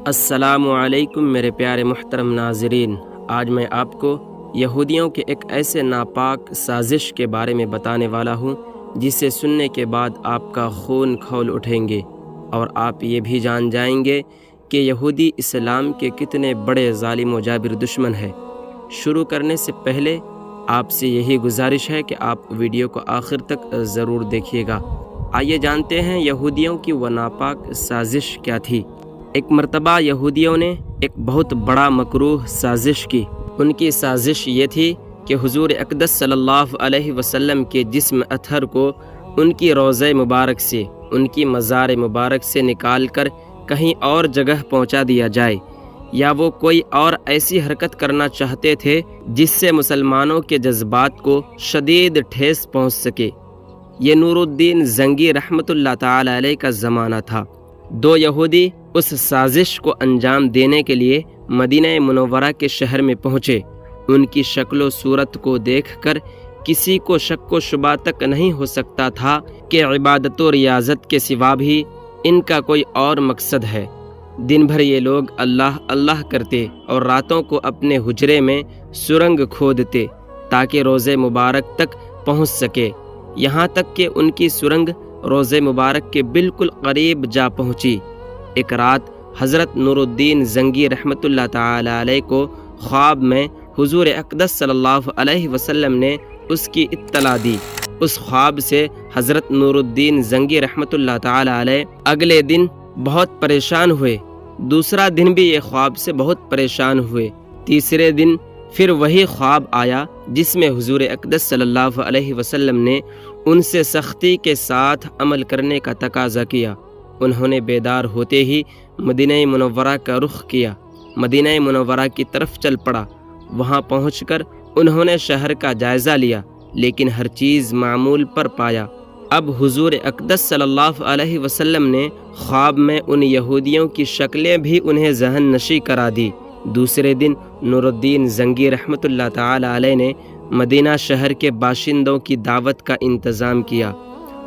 السلام علیکم میرے پیارے محترم ناظرین، آج میں آپ کو یہودیوں کے ایک ایسے ناپاک سازش کے بارے میں بتانے والا ہوں جسے سننے کے بعد آپ کا خون کھول اٹھیں گے اور آپ یہ بھی جان جائیں گے کہ یہودی اسلام کے کتنے بڑے ظالم و جابر دشمن ہیں۔ شروع کرنے سے پہلے آپ سے یہی گزارش ہے کہ آپ ویڈیو کو آخر تک ضرور دیکھیے گا۔ آئیے جانتے ہیں یہودیوں کی وہ ناپاک سازش کیا تھی۔ ایک مرتبہ یہودیوں نے ایک بہت بڑا مکروہ سازش کی۔ ان کی سازش یہ تھی کہ حضور اقدس صلی اللہ علیہ وسلم کے جسم اطہر کو ان کی روضہ مبارک سے، ان کی مزار مبارک سے نکال کر کہیں اور جگہ پہنچا دیا جائے، یا وہ کوئی اور ایسی حرکت کرنا چاہتے تھے جس سے مسلمانوں کے جذبات کو شدید ٹھیس پہنچ سکے۔ یہ نور الدین زنگی رحمۃ اللہ تعالی علیہ کا زمانہ تھا۔ دو یہودی اس سازش کو انجام دینے کے لیے مدینہ منورہ کے شہر میں پہنچے۔ ان کی شکل و صورت کو دیکھ کر کسی کو شک و شبہ تک نہیں ہو سکتا تھا کہ عبادت و ریاضت کے سوا بھی ان کا کوئی اور مقصد ہے۔ دن بھر یہ لوگ اللہ اللہ کرتے اور راتوں کو اپنے حجرے میں سرنگ کھودتے تاکہ روضہ مبارک تک پہنچ سکے، یہاں تک کہ ان کی سرنگ روضہ مبارک کے بالکل قریب جا پہنچی۔ ایک رات حضرت نور الدین زنگی رحمۃ اللہ تعالی علیہ کو خواب میں حضور اقدس صلی اللہ علیہ وسلم نے اس کی اطلاع دی۔ اس خواب سے حضرت نور الدین زنگی رحمۃ اللہ تعالی علیہ اگلے دن بہت پریشان ہوئے۔ دوسرا دن بھی یہ خواب سے بہت پریشان ہوئے۔ تیسرے دن پھر وہی خواب آیا جس میں حضور اقدس صلی اللہ علیہ وسلم نے ان سے سختی کے ساتھ عمل کرنے کا تقاضا کیا۔ انہوں نے بیدار ہوتے ہی مدینہ منورہ کا رخ کیا، مدینہ منورہ کی طرف چل پڑا۔ وہاں پہنچ کر انہوں نے شہر کا جائزہ لیا، لیکن ہر چیز معمول پر پایا۔ اب حضور اقدس صلی اللہ علیہ وسلم نے خواب میں ان یہودیوں کی شکلیں بھی انہیں ذہن نشی کرا دی۔ دوسرے دن نور الدین زنگی رحمۃ اللہ تعالی علیہ نے مدینہ شہر کے باشندوں کی دعوت کا انتظام کیا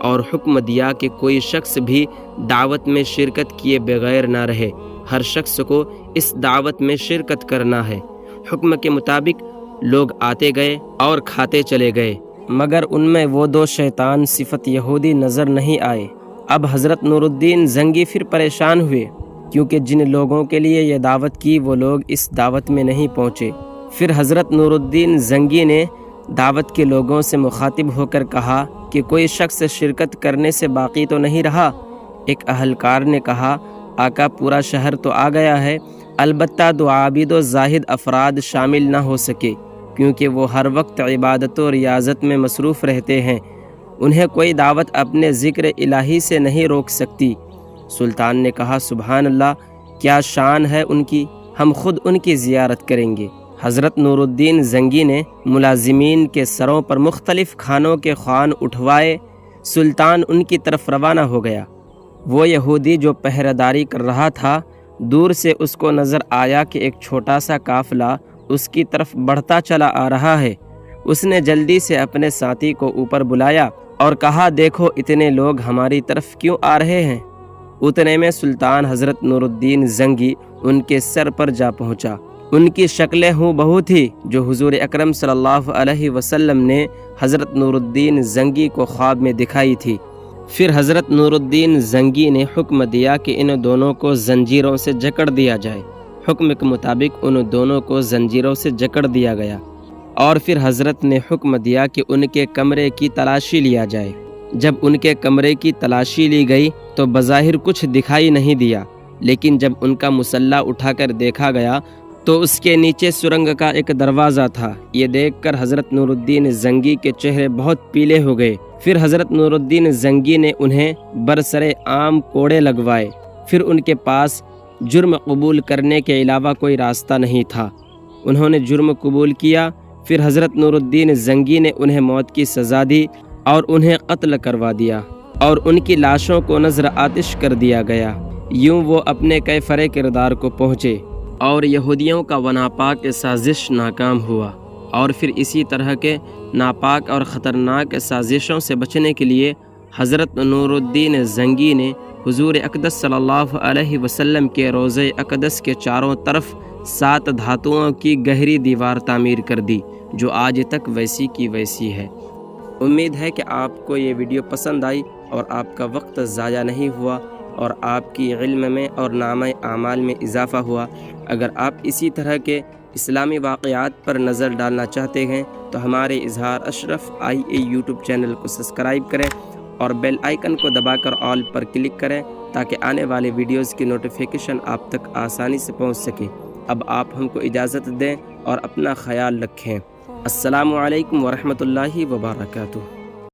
اور حکم دیا کہ کوئی شخص بھی دعوت میں شرکت کیے بغیر نہ رہے، ہر شخص کو اس دعوت میں شرکت کرنا ہے۔ حکم کے مطابق لوگ آتے گئے اور کھاتے چلے گئے، مگر ان میں وہ دو شیطان صفت یہودی نظر نہیں آئے۔ اب حضرت نور الدین زنگی پھر پریشان ہوئے، کیونکہ جن لوگوں کے لیے یہ دعوت کی وہ لوگ اس دعوت میں نہیں پہنچے۔ پھر حضرت نور الدین زنگی نے دعوت کے لوگوں سے مخاطب ہو کر کہا کہ کوئی شخص شرکت کرنے سے باقی تو نہیں رہا؟ ایک اہلکار نے کہا، آقا پورا شہر تو آ گیا ہے، البتہ دو عابد و زاہد افراد شامل نہ ہو سکے، کیونکہ وہ ہر وقت عبادت و ریاضت میں مصروف رہتے ہیں، انہیں کوئی دعوت اپنے ذکر الہی سے نہیں روک سکتی۔ سلطان نے کہا، سبحان اللہ، کیا شان ہے ان کی، ہم خود ان کی زیارت کریں گے۔ حضرت نور الدین زنگی نے ملازمین کے سروں پر مختلف کھانوں کے خوان اٹھوائے۔ سلطان ان کی طرف روانہ ہو گیا۔ وہ یہودی جو پہرہ داری کر رہا تھا، دور سے اس کو نظر آیا کہ ایک چھوٹا سا قافلہ اس کی طرف بڑھتا چلا آ رہا ہے۔ اس نے جلدی سے اپنے ساتھی کو اوپر بلایا اور کہا، دیکھو اتنے لوگ ہماری طرف کیوں آ رہے ہیں؟ اتنے میں سلطان حضرت نور الدین زنگی ان کے سر پر جا پہنچا۔ ان کی شکلیں ہوں بہو تھی جو حضور اکرم صلی اللہ علیہ وسلم نے حضرت نور الدین زنگی کو خواب میں دکھائی تھی۔ پھر حضرت نور الدین زنگی نے حکم دیا کہ ان دونوں کو زنجیروں سے جکڑ دیا جائے۔ حکم کے مطابق ان دونوں کو زنجیروں سے جکڑ دیا گیا، اور پھر حضرت نے حکم دیا کہ ان کے کمرے کی تلاشی لیا جائے۔ جب ان کے کمرے کی تلاشی لی گئی تو بظاہر کچھ دکھائی نہیں دیا، لیکن جب ان کا مسلح اٹھا کر دیکھا گیا تو اس کے نیچے سرنگ کا ایک دروازہ تھا۔ یہ دیکھ کر حضرت نور الدین زنگی کے چہرے بہت پیلے ہو گئے۔ پھر حضرت نور الدین زنگی نے انہیں برسر عام کوڑے لگوائے۔ پھر ان کے پاس جرم قبول کرنے کے علاوہ کوئی راستہ نہیں تھا۔ انہوں نے جرم قبول کیا۔ پھر حضرت نور الدین زنگی نے انہیں موت کی سزا دی اور انہیں قتل کروا دیا، اور ان کی لاشوں کو نذر آتش کر دیا گیا۔ یوں وہ اپنے کیفر کردار کو پہنچے اور یہودیوں کا وہ ناپاک سازش ناکام ہوا۔ اور پھر اسی طرح کے ناپاک اور خطرناک سازشوں سے بچنے کے لیے حضرت نور الدین زنگی نے حضور اقدس صلی اللہ علیہ وسلم کے روضہ اقدس کے چاروں طرف 7 دھاتوں کی گہری دیوار تعمیر کر دی، جو آج تک ویسی کی ویسی ہے۔ امید ہے کہ آپ کو یہ ویڈیو پسند آئی اور آپ کا وقت ضائع نہیں ہوا اور آپ کی علم میں اور نامہ اعمال میں اضافہ ہوا۔ اگر آپ اسی طرح کے اسلامی واقعات پر نظر ڈالنا چاہتے ہیں تو ہمارے اظہار اشرف یوٹیوب چینل کو سبسکرائب کریں اور بیل آئیکن کو دبا کر آل پر کلک کریں تاکہ آنے والے ویڈیوز کی نوٹیفیکیشن آپ تک آسانی سے پہنچ سکے۔ اب آپ ہم کو اجازت دیں اور اپنا خیال رکھیں۔ السلام علیکم ورحمۃ اللہ وبرکاتہ۔